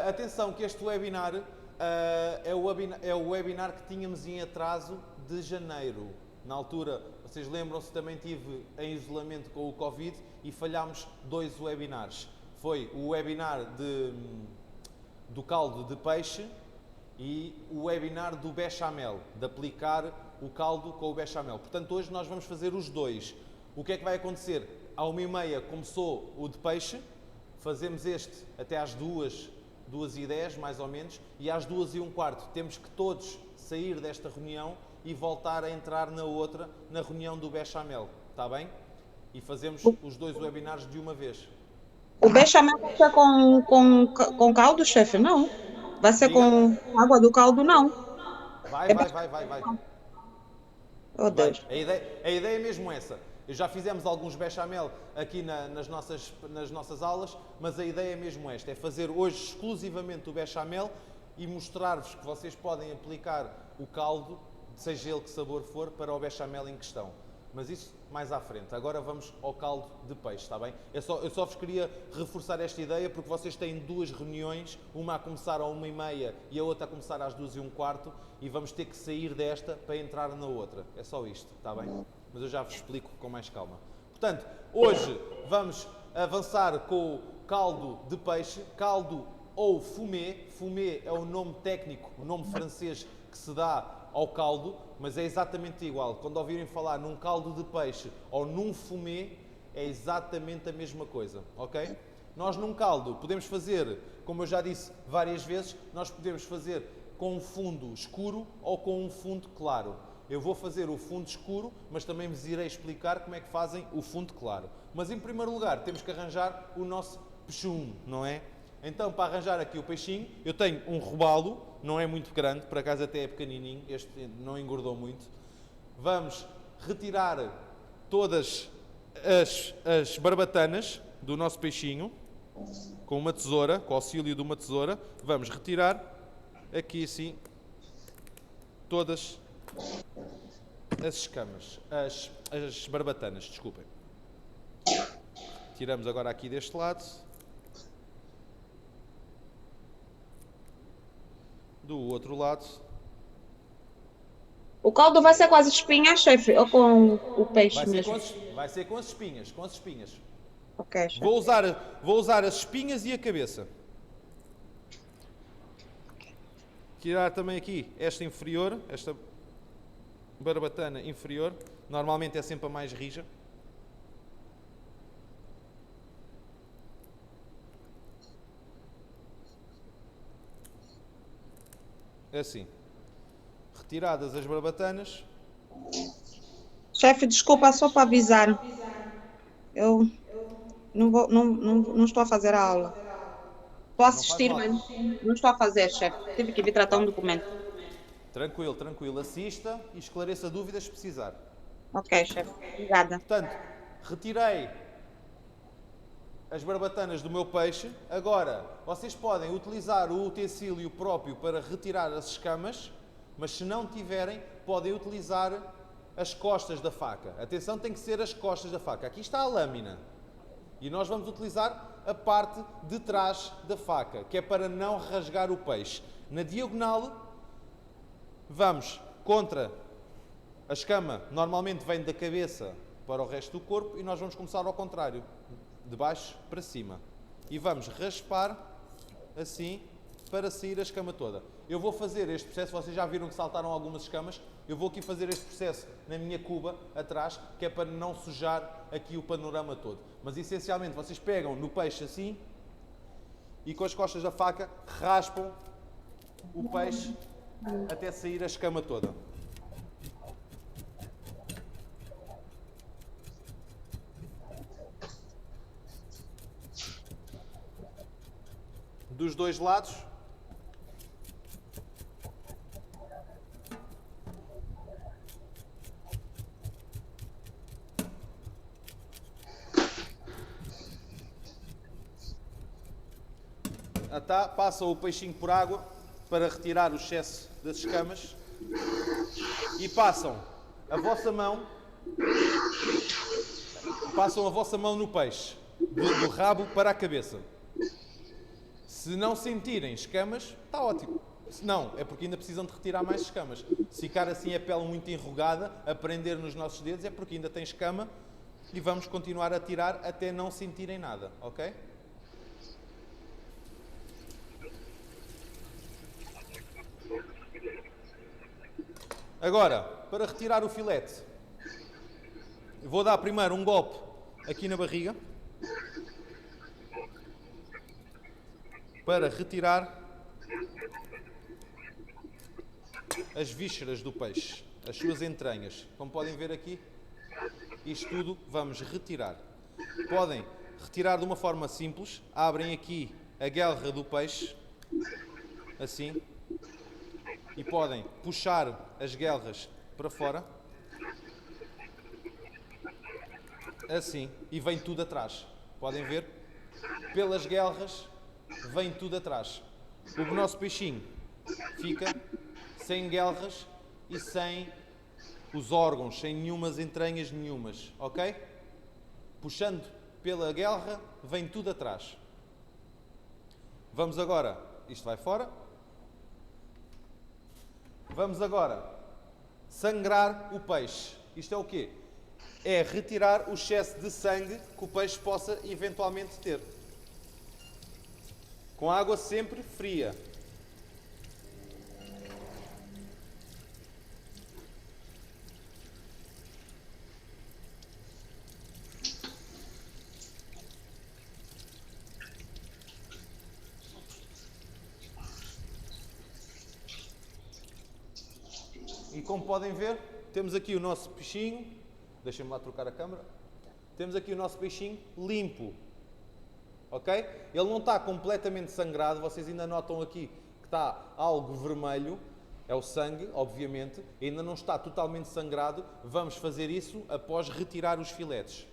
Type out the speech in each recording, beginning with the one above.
Atenção que este webinar é o webinar que tínhamos em atraso de janeiro. Na altura, vocês lembram-se, também estive em isolamento com o Covid e falhámos 2 webinars. Foi o webinar do caldo de peixe e o webinar do bechamel, de aplicar o caldo com o bechamel. Portanto, hoje nós vamos fazer os 2. O que é que vai acontecer? À 1h30 começou o de peixe, fazemos este até às 2h10, mais ou menos, e às 2h15 temos que todos sair desta reunião e voltar a entrar na outra, na reunião do bechamel, está bem? E fazemos os 2 webinars de uma vez. O bechamel vai ser com caldo, chefe? Não. Vai ser Diga? com água do caldo? Não. Vai. É Oh, Vai. Deus. A ideia é mesmo essa. Já fizemos alguns bechamel aqui nas nossas aulas, mas a ideia é mesmo esta, é fazer hoje exclusivamente o bechamel e mostrar-vos que vocês podem aplicar o caldo, seja ele que sabor for, para o bechamel em questão. Mas isso mais à frente. Agora vamos ao caldo de peixe, está bem? Eu só vos queria reforçar esta ideia porque vocês têm 2 reuniões, uma a começar às 1h30 e a outra a começar às 2h15 e vamos ter que sair desta para entrar na outra. É só isto, está bem? Mas eu já vos explico com mais calma. Portanto, hoje vamos avançar com o caldo de peixe, caldo ou fumé. Fumé é o nome técnico, o nome francês que se dá ao caldo, mas é exatamente igual. Quando ouvirem falar num caldo de peixe ou num fumé, é exatamente a mesma coisa, ok? Nós num caldo podemos fazer, como eu já disse várias vezes, nós podemos fazer com um fundo escuro ou com um fundo claro. Eu vou fazer o fundo escuro, mas também vos irei explicar como é que fazem o fundo claro. Mas em primeiro lugar temos que arranjar o nosso peixum, não é? Então, para arranjar aqui o peixinho, eu tenho um robalo, não é muito grande, por acaso até é pequenininho, este não engordou muito. Vamos retirar todas as barbatanas do nosso peixinho, com uma tesoura, com o auxílio de uma tesoura. Vamos retirar aqui assim, todas as escamas, as barbatanas, desculpem. Tiramos agora aqui deste lado. Do outro lado. O caldo vai ser com as espinhas, chefe? Ou com o peixe mesmo? Vai ser com as espinhas, com as espinhas. Ok, chefe. Vou usar as espinhas e a cabeça. Tirar também aqui esta inferior, esta barbatana inferior. Normalmente é sempre a mais rija. Assim. Retiradas as barbatanas. Chefe, desculpa, só para avisar. Eu não estou a fazer a aula. Estou a assistir, mas não estou a fazer, chefe. Tive que vir tratar um documento. Tranquilo, tranquilo. Assista e esclareça dúvidas se precisar. Ok, chefe. Obrigada. Portanto, retirei as barbatanas do meu peixe. Agora, vocês podem utilizar o utensílio próprio para retirar as escamas, mas se não tiverem, podem utilizar as costas da faca. Atenção, tem que ser as costas da faca. Aqui está a lâmina. E nós vamos utilizar a parte de trás da faca, que é para não rasgar o peixe. Na diagonal, vamos contra a escama. Normalmente vem da cabeça para o resto do corpo e nós vamos começar ao contrário. De baixo para cima. E vamos raspar assim para sair a escama toda. Eu vou fazer este processo, vocês já viram que saltaram algumas escamas, eu vou aqui fazer este processo na minha cuba atrás, que é para não sujar aqui o panorama todo. Mas essencialmente vocês pegam no peixe assim e com as costas da faca raspam o peixe até sair a escama toda. Dos dois lados. Passa o peixinho por água para retirar o excesso das escamas e passam a vossa mão no peixe, do rabo para a cabeça. Se não sentirem escamas, está ótimo. Se não, é porque ainda precisam de retirar mais escamas. Se ficar assim a pele muito enrugada, a prender nos nossos dedos, é porque ainda tem escama e vamos continuar a tirar até não sentirem nada, ok? Agora, para retirar o filete, vou dar primeiro um golpe aqui na barriga para retirar as vísceras do peixe, as suas entranhas. Como podem ver aqui, isto tudo vamos retirar. Podem retirar de uma forma simples, abrem aqui a guelra do peixe, assim, e podem puxar as guelras para fora, assim, e vem tudo atrás. Podem ver? Pelas guelras vem tudo atrás. O nosso peixinho fica sem guelras e sem os órgãos, sem nenhumas entranhas nenhumas, ok? Puxando pela guelra, vem tudo atrás. Vamos agora, isto vai fora. Vamos agora sangrar o peixe. Isto é o quê? É retirar o excesso de sangue que o peixe possa eventualmente ter. Com água sempre fria. E como podem ver, temos aqui o nosso peixinho. Deixem-me lá trocar a câmera. Temos aqui o nosso peixinho limpo. Ok? Ele não está completamente sangrado. Vocês ainda notam aqui que está algo vermelho. É o sangue, obviamente. Ainda não está totalmente sangrado. Vamos fazer isso após retirar os filetes.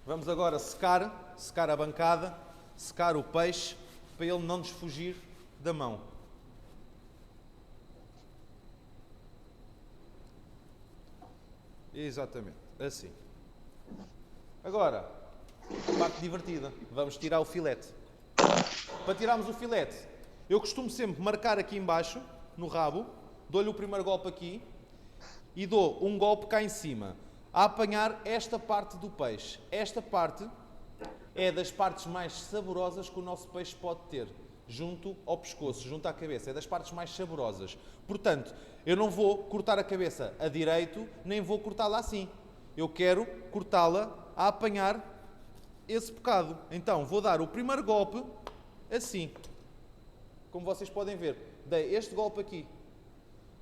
Vamos agora secar a bancada, secar o peixe, para ele não nos fugir da mão. Exatamente, assim. Agora, a parte divertida. Vamos tirar o filete. Para tirarmos o filete, eu costumo sempre marcar aqui embaixo, no rabo, dou-lhe o primeiro golpe aqui e dou um golpe cá em cima, a apanhar esta parte do peixe. Esta parte é das partes mais saborosas que o nosso peixe pode ter, junto ao pescoço, junto à cabeça. É das partes mais saborosas. Portanto, eu não vou cortar a cabeça a direito, nem vou cortá-la assim. Eu quero cortá-la a apanhar esse bocado. Então, vou dar o primeiro golpe assim. Como vocês podem ver, dei este golpe aqui,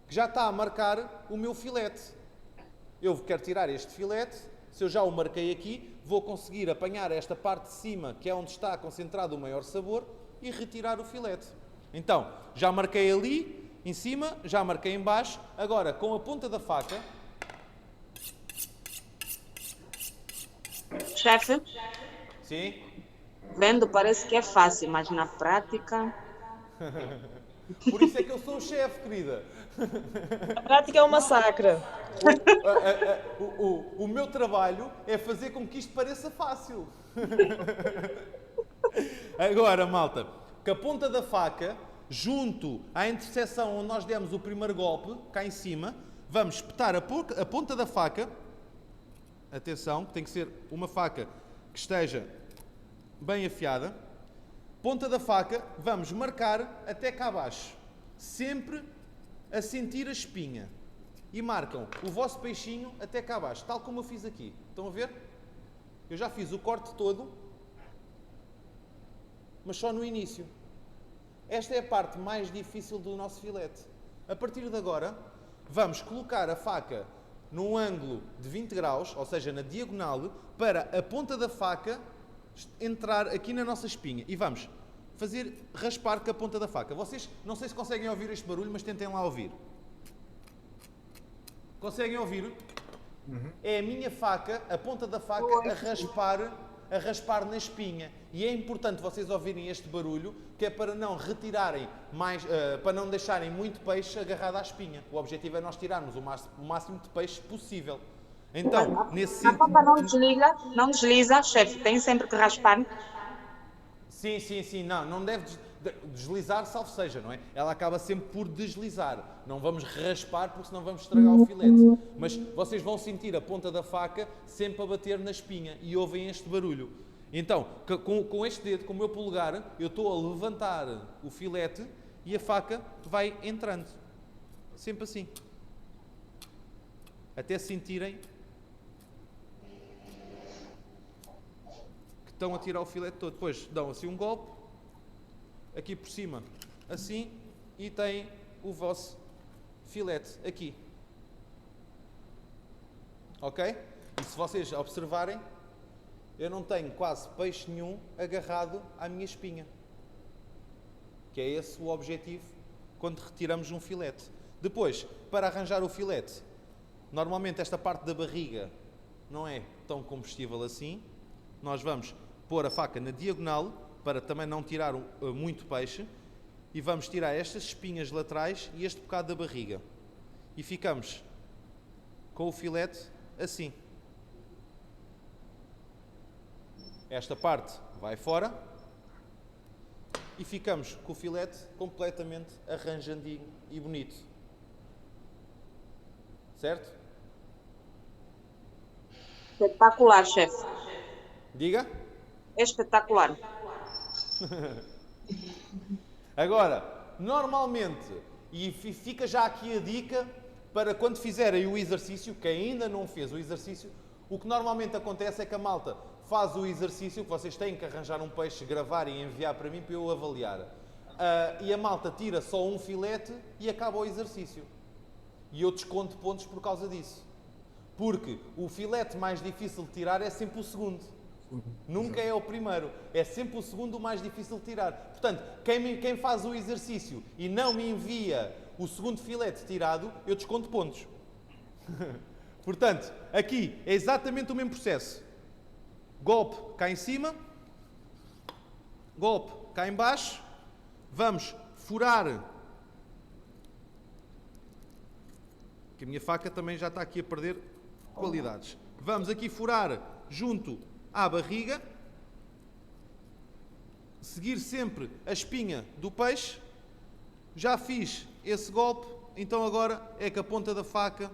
que já está a marcar o meu filete. Eu quero tirar este filete. Se eu já o marquei aqui, vou conseguir apanhar esta parte de cima, que é onde está concentrado o maior sabor, e retirar o filete. Então, já marquei ali em cima, já marquei em baixo. Agora, com a ponta da faca... Chefe? Sim? Vendo parece que é fácil, mas na prática... Por isso é que eu sou o chefe, querida. A prática é um massacre. O meu trabalho é fazer com que isto pareça fácil. Agora, malta, com a ponta da faca, junto à interseção onde nós demos o primeiro golpe, cá em cima, vamos espetar a ponta da faca. Atenção, tem que ser uma faca que esteja bem afiada. Ponta da faca, vamos marcar até cá abaixo, sempre a sentir a espinha. E marcam o vosso peixinho até cá abaixo, tal como eu fiz aqui. Estão a ver? Eu já fiz o corte todo, mas só no início. Esta é a parte mais difícil do nosso filete. A partir de agora, vamos colocar a faca num ângulo de 20 graus, ou seja, na diagonal, para a ponta da faca entrar aqui na nossa espinha. E vamos fazer raspar com a ponta da faca. Vocês, não sei se conseguem ouvir este barulho, mas tentem lá ouvir. Conseguem ouvir? Uhum. É a minha faca, a ponta da faca, a raspar na espinha. E é importante vocês ouvirem este barulho, que é para não retirarem mais, para não deixarem muito peixe agarrado à espinha. O objetivo é nós tirarmos o máximo de peixe possível. Então, nesse A faca não sentido... desliga, não desliza, chefe, tem sempre que raspar. Sim, não deve deslizar, salvo seja, não é? Ela acaba sempre por deslizar. Não vamos raspar porque senão vamos estragar o filete. Mas vocês vão sentir a ponta da faca sempre a bater na espinha e ouvem este barulho. Então, com este dedo, com o meu polegar, eu estou a levantar o filete e a faca vai entrando. Sempre assim. Até sentirem que estão a tirar o filete todo. Depois dão assim um golpe, aqui por cima, assim, e têm o vosso filete aqui. Ok? E se vocês observarem, eu não tenho quase peixe nenhum agarrado à minha espinha. Que é esse o objetivo quando retiramos um filete. Depois, para arranjar o filete, normalmente esta parte da barriga não é tão combustível assim. Nós vamos pôr a faca na diagonal para também não tirar muito peixe e vamos tirar estas espinhas laterais e este bocado da barriga. E ficamos com o filete assim. Esta parte vai fora e ficamos com o filete completamente arranjadinho e bonito. Certo? Espetacular, chefe. Diga? É espetacular. Agora, normalmente, e fica já aqui a dica para quando fizerem o exercício, quem ainda não fez o exercício, o que normalmente acontece é que a malta faz o exercício, que vocês têm que arranjar um peixe, gravar e enviar para mim para eu avaliar. E a malta tira só um filete e acaba o exercício. E eu desconto pontos por causa disso. Porque o filete mais difícil de tirar é sempre o segundo. Nunca é o primeiro. É sempre o segundo o mais difícil de tirar. Portanto, quem faz o exercício e não me envia o segundo filete tirado, eu desconto pontos. Portanto, aqui é exatamente o mesmo processo. Golpe cá em cima. Golpe cá em baixo. Vamos furar. Que a minha faca também já está aqui a perder qualidades. Vamos aqui furar junto à barriga. Seguir sempre a espinha do peixe. Já fiz esse golpe, então agora é que a ponta da faca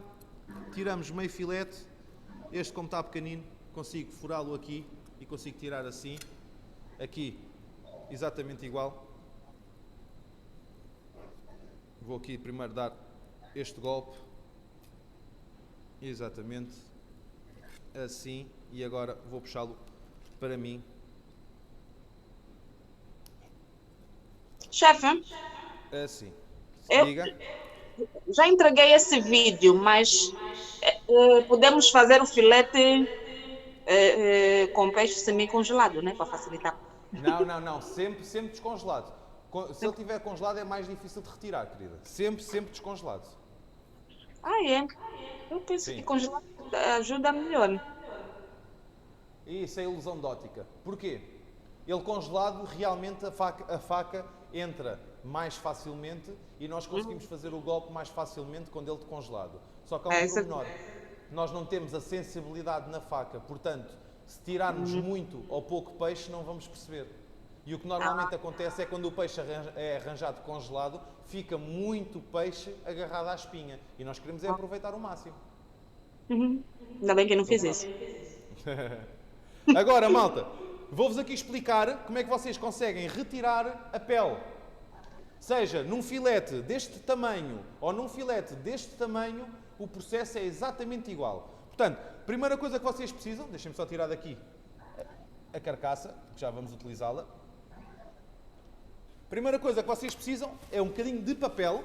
tiramos meio filete. Este, como está pequenino, consigo furá-lo aqui e consigo tirar assim. Aqui, exatamente igual. Vou aqui primeiro dar este golpe. Exatamente. Assim. E agora vou puxá-lo para mim. Chefe, Assim. eu Diga. já entreguei esse vídeo, mas podemos fazer o filete com peixe semi-congelado, né? Para facilitar. Não. Sempre descongelado. Se ele estiver congelado é mais difícil de retirar, querida. Sempre descongelado. Ah, é? Eu penso Sim. que congelado ajuda melhor. Isso é ilusão de ótica. Porquê? Ele congelado, realmente a faca entra mais facilmente e nós conseguimos fazer o golpe mais facilmente quando ele está congelado. Só que há um pormenor. Nós não temos a sensibilidade na faca, portanto, se tirarmos muito ou pouco peixe, não vamos perceber. E o que normalmente acontece é quando o peixe é arranjado congelado, fica muito peixe agarrado à espinha. E nós queremos é aproveitar o máximo. Ainda bem que eu não fiz isso. Agora, malta, vou-vos aqui explicar como é que vocês conseguem retirar a pele. Seja num filete deste tamanho ou num filete deste tamanho, o processo é exatamente igual. Portanto, primeira coisa que vocês precisam, deixem-me só tirar daqui a carcaça, que já vamos utilizá-la. Primeira coisa que vocês precisam é um bocadinho de papel,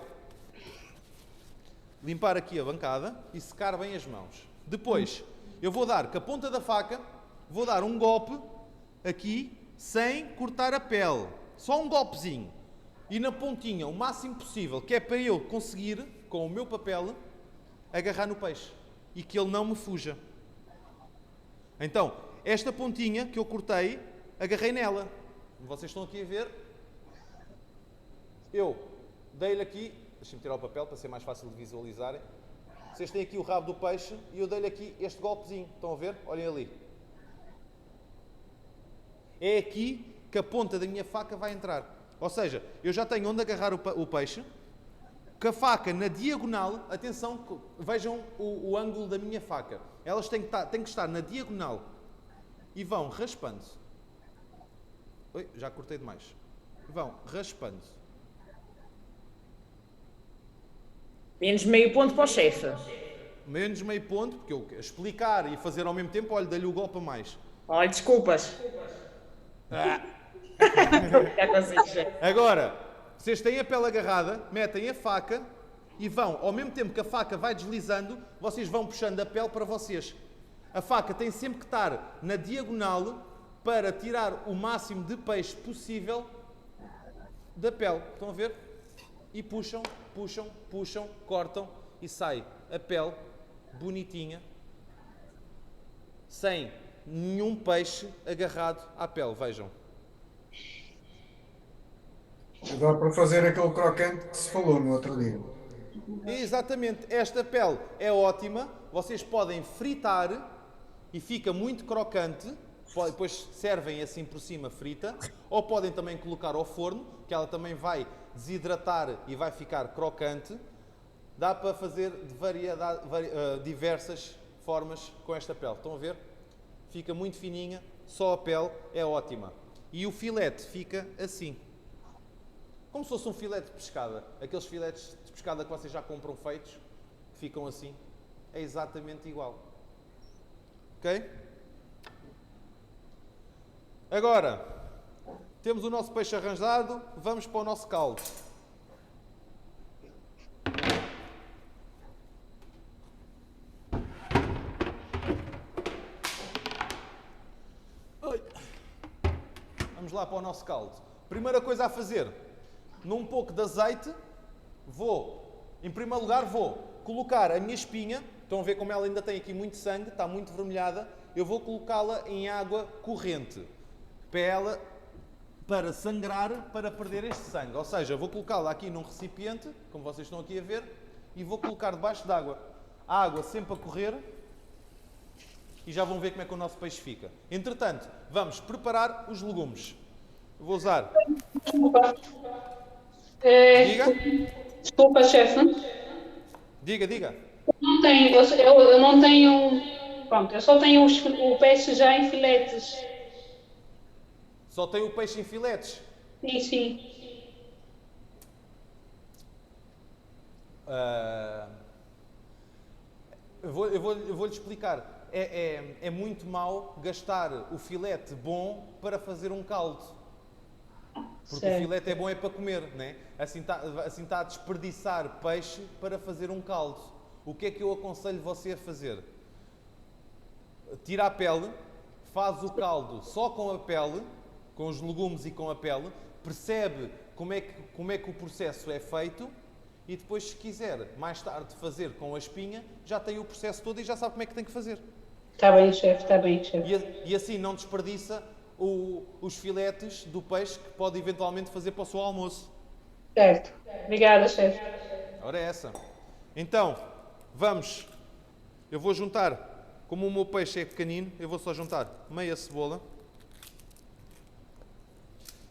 limpar aqui a bancada e secar bem as mãos. Depois, eu vou dar com a ponta da faca, vou dar um golpe aqui, sem cortar a pele. Só um golpezinho. E na pontinha, o máximo possível, que é para eu conseguir, com o meu papel, agarrar no peixe. E que ele não me fuja. Então, esta pontinha que eu cortei, agarrei nela. Como vocês estão aqui a ver, eu dei-lhe aqui, deixem-me tirar o papel para ser mais fácil de visualizarem. vocês têm aqui o rabo do peixe e eu dei-lhe aqui este golpezinho. Estão a ver? Olhem ali. É aqui que a ponta da minha faca vai entrar. Ou seja, eu já tenho onde agarrar o peixe, com a faca na diagonal, atenção, vejam o ângulo da minha faca. Elas têm que estar na diagonal e vão raspando. Oi, já cortei demais. Vão raspando. Menos meio ponto para o chefe. Menos meio ponto, porque eu explicar e fazer ao mesmo tempo, olha, dei-lhe o golpe a mais. Olha, desculpas. Agora, vocês têm a pele agarrada, metem a faca e vão, ao mesmo tempo que a faca vai deslizando, vocês vão puxando a pele para vocês. A faca tem sempre que estar na diagonal para tirar o máximo de peixe possível da pele. Estão a ver? E puxam, puxam, puxam, cortam e sai a pele bonitinha, sem nenhum peixe agarrado à pele. Vejam. Dá para fazer aquele crocante que se falou no outro dia. Exatamente. Esta pele é ótima. Vocês podem fritar e fica muito crocante. Depois servem assim por cima frita. Ou podem também colocar ao forno, que ela também vai desidratar e vai ficar crocante. Dá para fazer de diversas formas com esta pele. Estão a ver? Fica muito fininha, só a pele é ótima. E o filete fica assim. Como se fosse um filete de pescada. Aqueles filetes de pescada que vocês já compram feitos, ficam assim. É exatamente igual. Ok? Agora, temos o nosso peixe arranjado, vamos para o nosso caldo. Vamos lá para o nosso caldo. Primeira coisa a fazer, num pouco de azeite, em primeiro lugar, vou colocar a minha espinha. Estão a ver como ela ainda tem aqui muito sangue, está muito vermelhada. Eu vou colocá-la em água corrente, para sangrar, para perder este sangue. Ou seja, vou colocá-la aqui num recipiente, como vocês estão aqui a ver, e vou colocar debaixo d'água. A água sempre a correr, e já vão ver como é que o nosso peixe fica. Entretanto, vamos preparar os legumes. Vou usar... Desculpa. Diga? Desculpa, chefe. Diga. Não tenho, eu não tenho. Pronto, eu só tenho o peixe já em filetes. Só tem o peixe em filetes? Sim. Eu vou-lhe explicar. É muito mau gastar o filete bom para fazer um caldo. Porque Certo. o filete é bom para comer, né? Assim está a desperdiçar peixe para fazer um caldo. O que é que eu aconselho você a fazer? Tira a pele, faz o caldo só com a pele, com os legumes e com a pele, percebe como é que o processo é feito e depois, se quiser, mais tarde fazer com a espinha, já tem o processo todo e já sabe como é que tem que fazer. Está bem, chefe. E assim não desperdiça os filetes do peixe que pode eventualmente fazer para o seu almoço. Certo. Obrigada, chefe. Ora é essa. Então, vamos. Eu vou juntar, como o meu peixe é pequenino, eu vou só juntar meia cebola.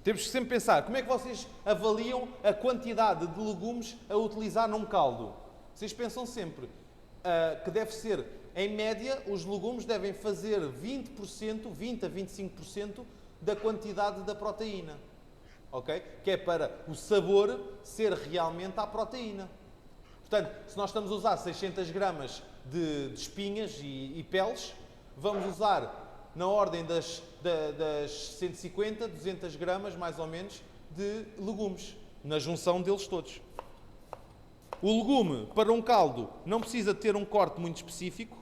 Temos que sempre pensar, como é que vocês avaliam a quantidade de legumes a utilizar num caldo? Vocês pensam sempre que deve ser, em média, os legumes devem fazer 20% a 25% da quantidade da proteína. Ok? Que é para o sabor ser realmente à proteína. Portanto, se nós estamos a usar 600 gramas de espinhas e peles, vamos usar na ordem das 150, 200 gramas, mais ou menos, de legumes, na junção deles todos. O legume, para um caldo, não precisa ter um corte muito específico,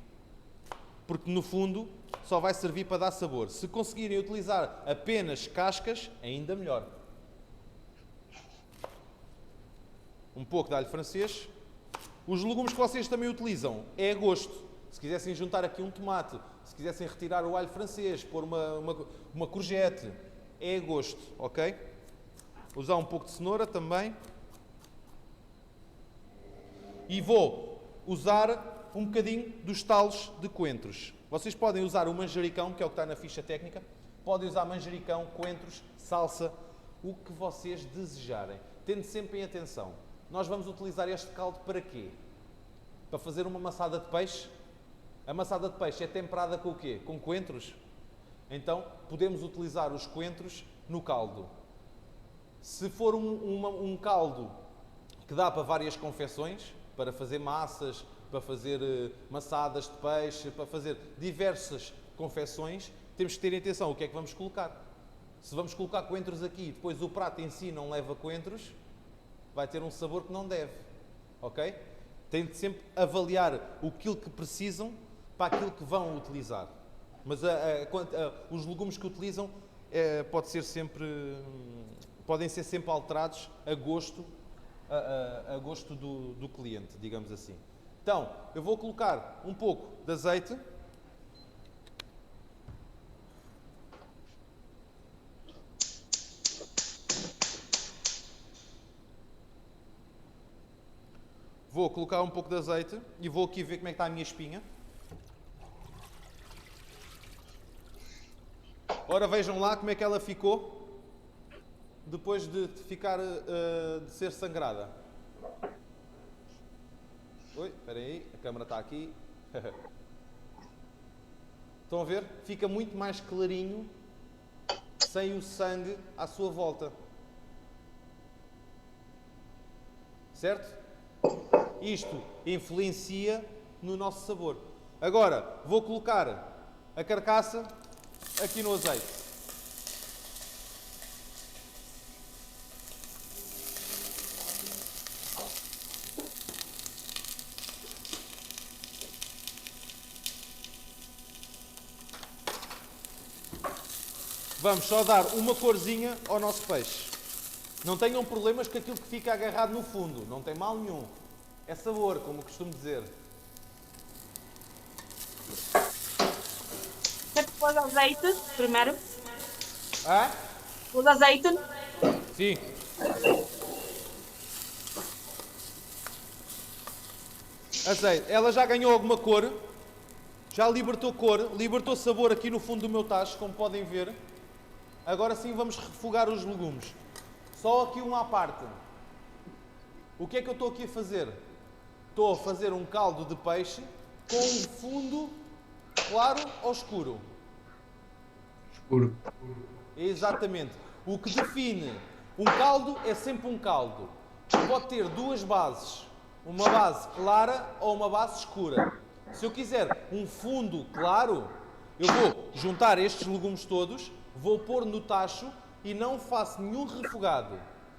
porque, no fundo, só vai servir para dar sabor. Se conseguirem utilizar apenas cascas, ainda melhor. Um pouco de alho francês. Os legumes que vocês também utilizam é a gosto. Se quisessem juntar aqui um tomate, se quisessem retirar o alho francês, pôr uma courgette, é a gosto, ok? Usar um pouco de cenoura também. E vou usar um bocadinho dos talos de coentros. Vocês podem usar o manjericão, que é o que está na ficha técnica, podem usar manjericão, coentros, salsa, o que vocês desejarem. Tendo sempre em atenção, nós vamos utilizar este caldo para quê? Para fazer uma maçada de peixe. A maçada de peixe é temperada com o quê? Com coentros. Então, podemos utilizar os coentros no caldo. Se for um caldo que dá para várias confecções, para fazer massas, para fazer maçadas de peixe, para fazer diversas confecções, temos que ter em atenção o que é que vamos colocar. Se vamos colocar coentros aqui e depois o prato em si não leva coentros, vai ter um sabor que não deve. Ok? Tem de sempre avaliar aquilo que precisam para aquilo que vão utilizar. Mas os legumes que utilizam podem ser sempre alterados a gosto do cliente, digamos assim. Então, eu vou colocar um pouco de azeite. Vou colocar um pouco de azeite e vou aqui ver como é que está a minha espinha. Ora, vejam lá como é que ela ficou depois de ser sangrada. Oi, espera aí, a câmera está aqui. Estão a ver? Fica muito mais clarinho sem o sangue à sua volta. Certo? Isto influencia no nosso sabor. Agora, vou colocar a carcaça aqui no azeite. Vamos só dar uma corzinha ao nosso peixe. Não tenham problemas com aquilo que fica agarrado no fundo. Não tem mal nenhum. É sabor, como costumo dizer. Você pôs azeite primeiro? Ah? Pôs azeite? Sim. Azeite. Ela já ganhou alguma cor. Já libertou cor. Libertou sabor aqui no fundo do meu tacho, como podem ver. Agora sim vamos refogar os legumes. Só aqui uma à parte. O que é que eu estou aqui a fazer? Estou a fazer um caldo de peixe com um fundo claro ou escuro? Escuro. Exatamente. O que define um caldo é sempre um caldo. Pode ter duas bases. Uma base clara ou uma base escura. Se eu quiser um fundo claro, eu vou juntar estes legumes todos, vou pôr no tacho e não faço nenhum refogado.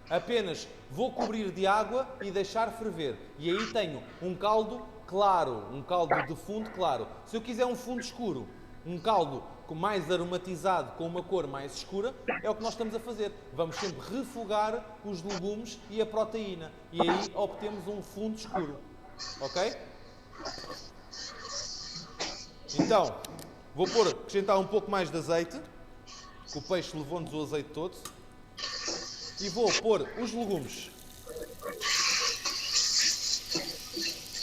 Apenas vou cobrir de água e deixar ferver. E aí tenho um caldo claro, um caldo de fundo claro. Se eu quiser um fundo escuro, um caldo mais aromatizado, com uma cor mais escura, é o que nós estamos a fazer. Vamos sempre refogar os legumes e a proteína. E aí obtemos um fundo escuro. Ok? Então, vou acrescentar um pouco mais de azeite, que o peixe levou-nos o azeite todo. E vou pôr os legumes.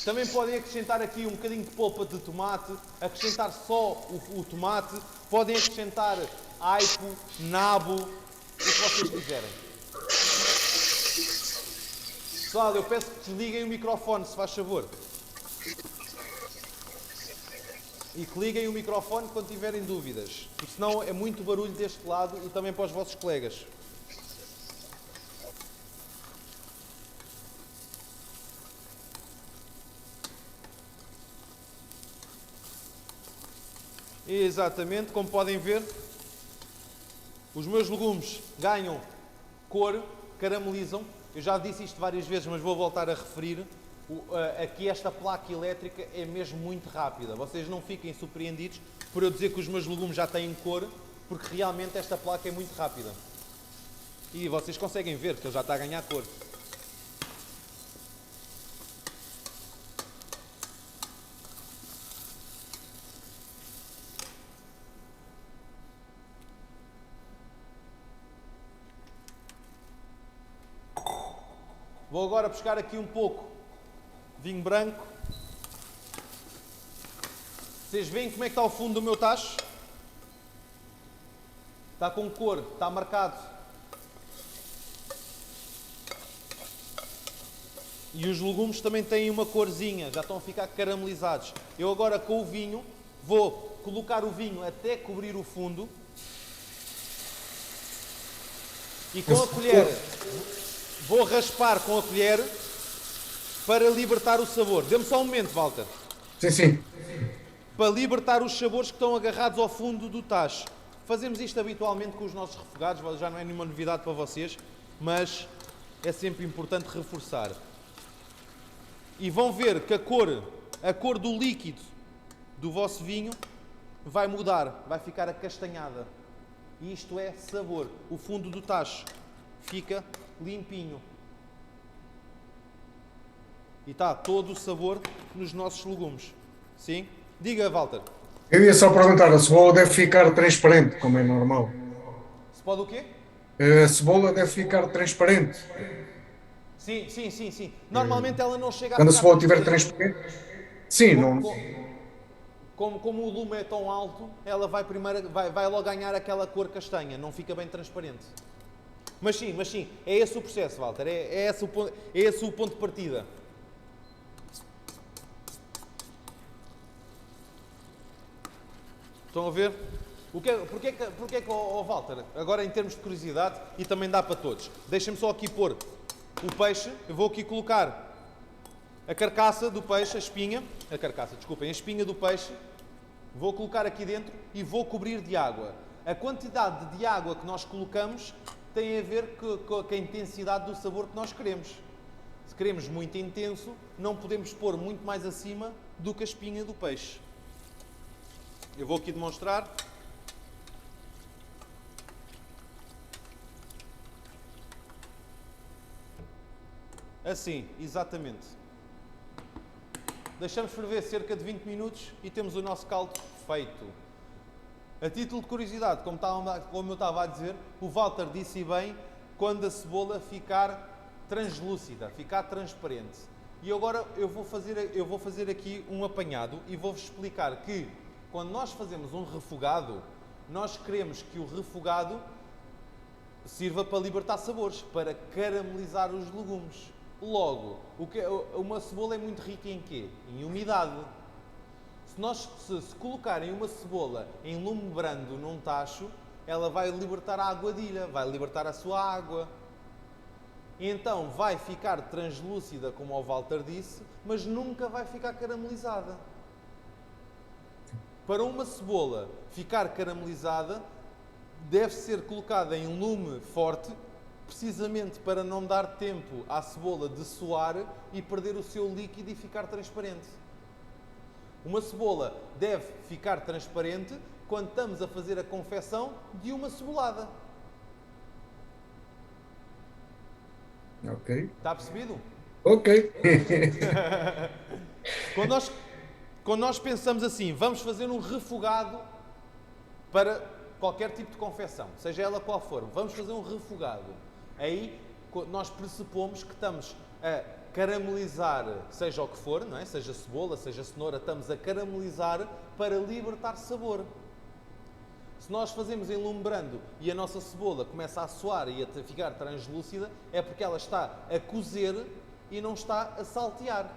Também podem acrescentar aqui um bocadinho de polpa de tomate, acrescentar só o tomate, podem acrescentar aipo, nabo, o que vocês quiserem. Pessoal, eu peço que desliguem o microfone, se faz favor. E que liguem o microfone quando tiverem dúvidas, porque senão é muito barulho deste lado e também para os vossos colegas. Exatamente, como podem ver, os meus legumes ganham cor, caramelizam. Eu já disse isto várias vezes, mas vou voltar a referir. Aqui esta placa elétrica é mesmo muito rápida. Vocês não fiquem surpreendidos por eu dizer que os meus legumes já têm cor, porque realmente esta placa é muito rápida. E vocês conseguem ver que ele já está a ganhar cor. Vou agora buscar aqui um pouco de vinho branco Vocês veem como é que está o fundo do meu tacho? Está com cor, está marcado. E os legumes também têm uma corzinha, já estão a ficar caramelizados. Eu agora com o vinho, vou colocar o vinho até cobrir o fundo. E com a colher, vou raspar com a colher para libertar o sabor. Dê-me só um momento, Walter. Sim, sim. Para libertar os sabores que estão agarrados ao fundo do tacho. Fazemos isto habitualmente com os nossos refogados, já não é nenhuma novidade para vocês, mas é sempre importante reforçar. E vão ver que a cor do líquido do vosso vinho vai mudar, vai ficar acastanhada. E isto é sabor. O fundo do tacho fica limpinho. E está todo o sabor nos nossos legumes. Sim? Diga, Walter. Eu ia só perguntar, a cebola deve ficar transparente, como é normal. Se pode o quê? A cebola deve ficar transparente. Sim, sim, sim, sim. Normalmente ela não chega a Quando a ficar cebola estiver transparente. transparente. Sim, não. Como o lume é tão alto, ela vai logo ganhar aquela cor castanha, não fica bem transparente. Mas sim, é esse o processo, Walter, é esse o ponto de partida. Estão a ver? Porquê que, Walter, agora em termos de curiosidade, e também dá para todos, deixem-me só aqui pôr o peixe, eu vou aqui colocar a carcaça do peixe, a espinha do peixe, vou colocar aqui dentro e vou cobrir de água. A quantidade de água que nós colocamos tem a ver com a intensidade do sabor que nós queremos. Se queremos muito intenso, não podemos pôr muito mais acima do que a espinha do peixe. Eu vou aqui demonstrar. Assim, exatamente. Deixamos ferver cerca de 20 minutos e temos o nosso caldo feito. A título de curiosidade, como eu estava a dizer, o Walter disse bem, quando a cebola ficar translúcida, ficar transparente. E agora eu vou fazer aqui um apanhado e vou-vos explicar que quando nós fazemos um refogado, nós queremos que o refogado sirva para libertar sabores, para caramelizar os legumes. Logo, uma cebola é muito rica em quê? Em umidade. Se colocarem uma cebola em lume brando num tacho, ela vai libertar a aguadilha, vai libertar a sua água. Então vai ficar translúcida, como o Walter disse, mas nunca vai ficar caramelizada. Para uma cebola ficar caramelizada, deve ser colocada em lume forte, precisamente para não dar tempo à cebola de suar e perder o seu líquido e ficar transparente. Uma cebola deve ficar transparente quando estamos a fazer a confecção de uma cebolada. Ok. Está percebido? Ok. Quando nós pensamos assim, vamos fazer um refogado para qualquer tipo de confecção, seja ela qual for, vamos fazer um refogado. Aí nós pressupomos que estamos a caramelizar, seja o que for, não é? Seja cebola, seja cenoura, estamos a caramelizar para libertar sabor. Se nós fazemos em lume brando e a nossa cebola começa a suar e a ficar translúcida, é porque ela está a cozer e não está a saltear.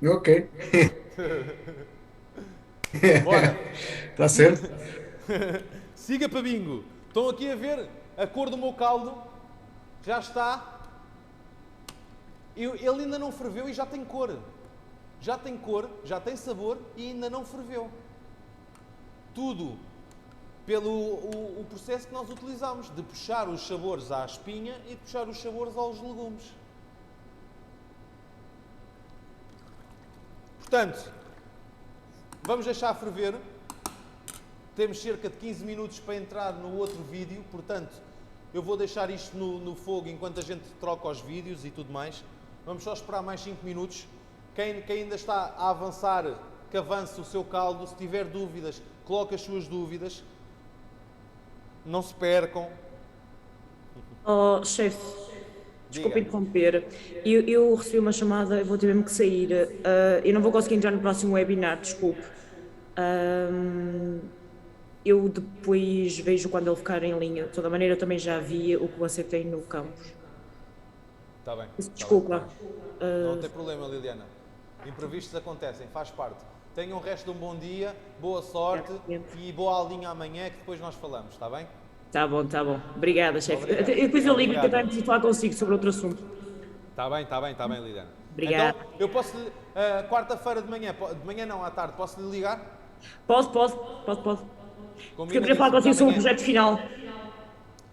Ok. Bora! Está certo? Siga para bingo! Estão aqui a ver a cor do meu caldo? Já está. Ele ainda não ferveu e já tem cor. Já tem cor, já tem sabor e ainda não ferveu. Tudo pelo o processo que nós utilizamos, de puxar os sabores à espinha e de puxar os sabores aos legumes. Portanto, vamos deixar ferver. Temos cerca de 15 minutos para entrar no outro vídeo, portanto, eu vou deixar isto no fogo enquanto a gente troca os vídeos e tudo mais. Vamos só esperar mais 5 minutos. Quem ainda está a avançar, que avance o seu caldo. Se tiver dúvidas, coloque as suas dúvidas. Não se percam. Oh, chefe, Desculpa Diga. interromper. Eu recebi uma chamada, eu vou ter mesmo que sair. Eu não vou conseguir entrar no próximo webinar, desculpe. Eu depois vejo quando ele ficar em linha. De toda maneira, eu também já vi o que você tem no campus. Está bem. Desculpa. Não tem problema, Liliana. Imprevistos acontecem, faz parte. Tenham o resto de um bom dia, boa sorte e boa aulinha amanhã que depois nós falamos, está bem? Tá bom. Obrigada, chefe. Obrigado. Depois eu ligo que eu Obrigado. também preciso falar consigo sobre outro assunto. Está bem, Liliana. Obrigada. Então, eu posso, quarta-feira de manhã não, à tarde, posso lhe ligar? Posso. Porque eu queria falar consigo Combinadíssimo. sobre o projeto final.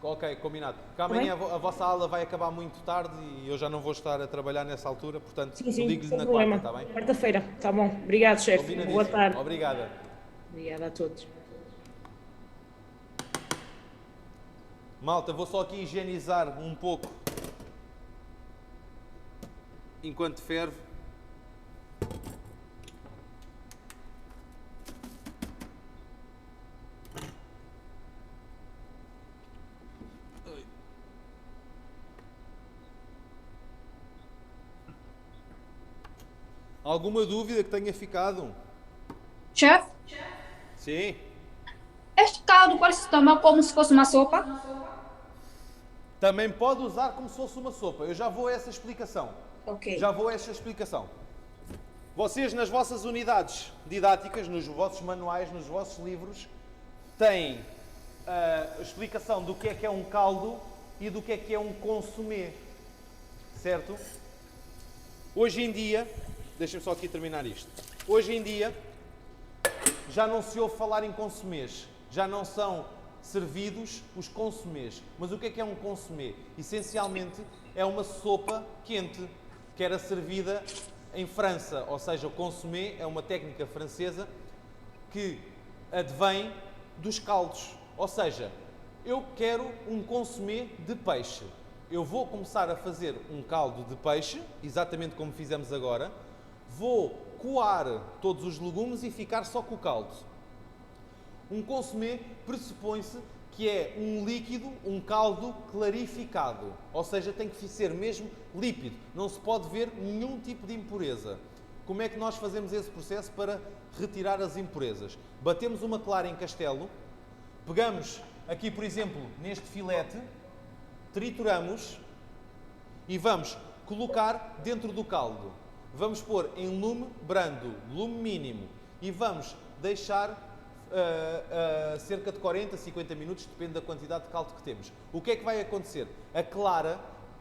Ok, combinado. Porque amanhã a vossa aula vai acabar muito tarde e eu já não vou estar a trabalhar nessa altura, portanto, Sim, ligo-lhe sem na problema. quarta, está bem? Quarta-feira, tá bom. Obrigado, chefe. Combinadíssimo. Boa tarde. Obrigada. Obrigada a todos. Malta, vou só aqui higienizar um pouco enquanto ferve. Alguma dúvida que tenha ficado? Chefe, Sim. este caldo pode se tomar como se fosse uma sopa? Também pode usar como se fosse uma sopa. Eu já vou a essa explicação. Ok. Já vou a esta explicação. Vocês, nas vossas unidades didáticas, nos vossos manuais, nos vossos livros, têm a explicação do que é um caldo e do que é um consomé. Certo? Hoje em dia, deixem-me só aqui terminar isto. Hoje em dia, já não se ouve falar em consomés. Já não são servidos os consomés. Mas o que é um consomé? Essencialmente, é uma sopa quente que era servida em França. Ou seja, o consomé é uma técnica francesa que advém dos caldos. Ou seja, eu quero um consomé de peixe. Eu vou começar a fazer um caldo de peixe, exatamente como fizemos agora. Vou coar todos os legumes e ficar só com o caldo. Um consomé pressupõe-se que é um líquido, um caldo clarificado. Ou seja, tem que ser mesmo líquido. Não se pode ver nenhum tipo de impureza. Como é que nós fazemos esse processo para retirar as impurezas? Batemos uma clara em castelo, pegamos aqui, por exemplo, neste filete, trituramos e vamos colocar dentro do caldo. Vamos pôr em lume brando, lume mínimo, e vamos deixar cerca de 40, 50 minutos, depende da quantidade de caldo que temos. O que é que vai acontecer? A clara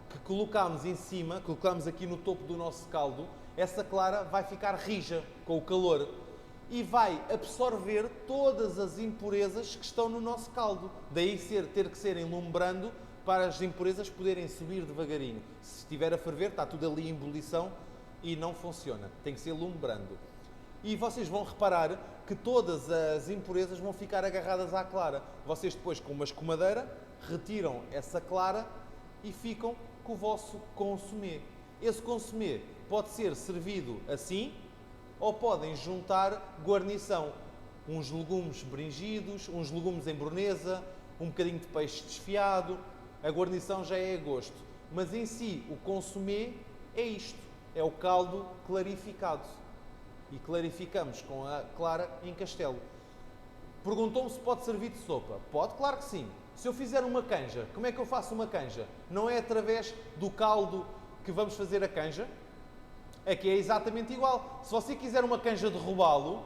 que colocamos em cima, colocamos aqui no topo do nosso caldo, essa clara vai ficar rija com o calor e vai absorver todas as impurezas que estão no nosso caldo. Daí ter que ser em lume brando para as impurezas poderem subir devagarinho. Se estiver a ferver, está tudo ali em ebulição e não funciona. Tem que ser lume brando. E vocês vão reparar que todas as impurezas vão ficar agarradas à clara. Vocês depois, com uma escumadeira, retiram essa clara e ficam com o vosso consomé. Esse consomé pode ser servido assim ou podem juntar guarnição. Uns legumes beringidos, uns legumes em bornesa, um bocadinho de peixe desfiado. A guarnição já é a gosto. Mas em si, o consomé é isto. É o caldo clarificado. E clarificamos com a clara em castelo. Perguntou-me se pode servir de sopa. Pode? Claro que sim. Se eu fizer uma canja, como é que eu faço uma canja? Não é através do caldo que vamos fazer a canja? Aqui é exatamente igual. Se você quiser uma canja de robalo,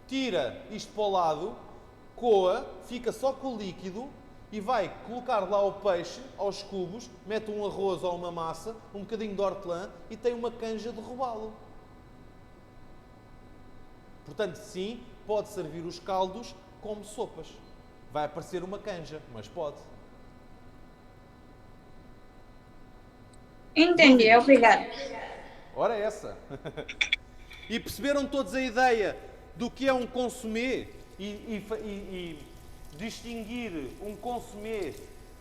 tira isto para o lado, coa, fica só com o líquido e vai colocar lá o peixe aos cubos, mete um arroz ou uma massa, um bocadinho de hortelã e tem uma canja de robalo. Portanto, sim, pode servir os caldos como sopas. Vai aparecer uma canja, mas pode. Entendi, obrigada. Ora essa! E perceberam todos a ideia do que é um consomé e distinguir um consomé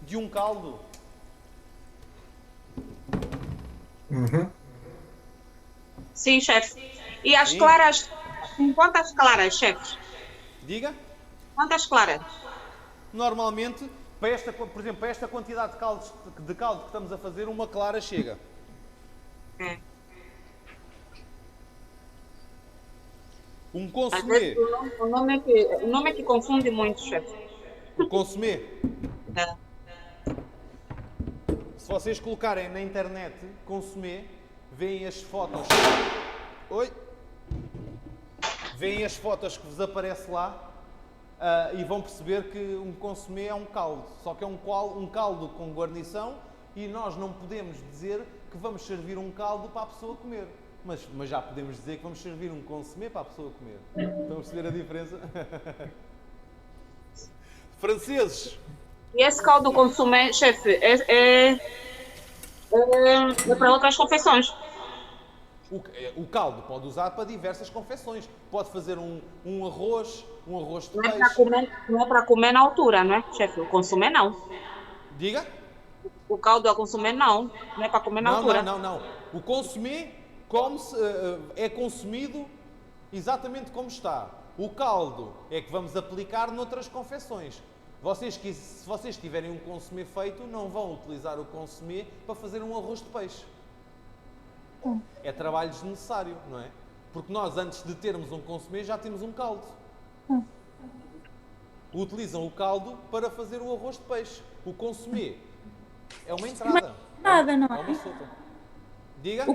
de um caldo? Sim, chefe. E as claras, quantas claras, chefe? Diga? Quantas claras? Normalmente Por exemplo, para esta quantidade de caldo que estamos a fazer, uma clara chega. Um Às consumê. vezes o nome é que confunde muito, chefe. O consumê. É. Se vocês colocarem na internet consumê, veem as fotos. Oi? Veem as fotos que vos aparece lá e vão perceber que um consumê é um caldo. Só que é um caldo com guarnição e nós não podemos dizer que vamos servir um caldo para a pessoa comer. Mas já podemos dizer que vamos servir um consumê para a pessoa comer. Estão a perceber a diferença? Franceses! E esse caldo consumé, chefe, é para outras confecções. O caldo pode usar para diversas confecções. Pode fazer um arroz de Não peixe. é para comer na altura, não é, chefe? O consumé não. Diga? O caldo a consumé não. Não é para comer na altura. Não. O consumê é consumido exatamente como está. O caldo é que vamos aplicar noutras confecções. Se vocês tiverem um consumê feito, não vão utilizar o consumê para fazer um arroz de peixe. É trabalho desnecessário, não é? Porque nós, antes de termos um consumê, já temos um caldo. Utilizam o caldo para fazer o arroz de peixe. O consumê é uma entrada. Entrada, não É uma é? sopa. Diga?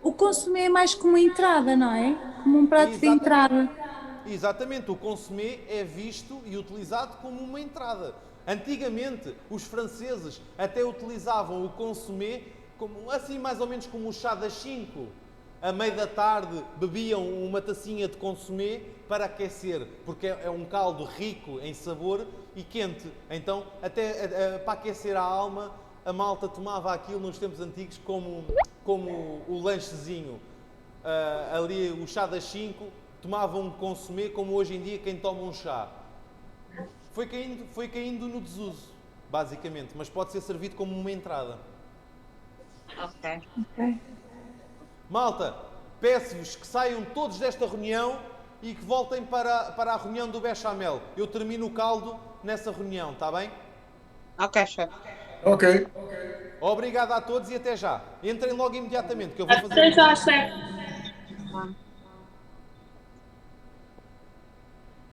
O consumê é mais como entrada, não é? Como um prato de entrada. Exatamente, o consumé é visto e utilizado como uma entrada. Antigamente, os franceses até utilizavam o consumé como, assim mais ou menos como o chá das 5. À meia da tarde bebiam uma tacinha de consumé para aquecer, porque é um caldo rico em sabor e quente. Então, até para aquecer a alma, a malta tomava aquilo nos tempos antigos como o lanchezinho. Ali o chá das 5, tomavam um consumé como hoje em dia quem toma um chá. Foi caindo no desuso, basicamente, mas pode ser servido como uma entrada. Ok. Malta, peço-vos que saiam todos desta reunião e que voltem para a reunião do bechamel. Eu termino o caldo nessa reunião, está bem? Ok, chefe. Ok. Obrigado a todos e até já. Entrem logo imediatamente, que eu vou fazer... Até já, chefe. Tá.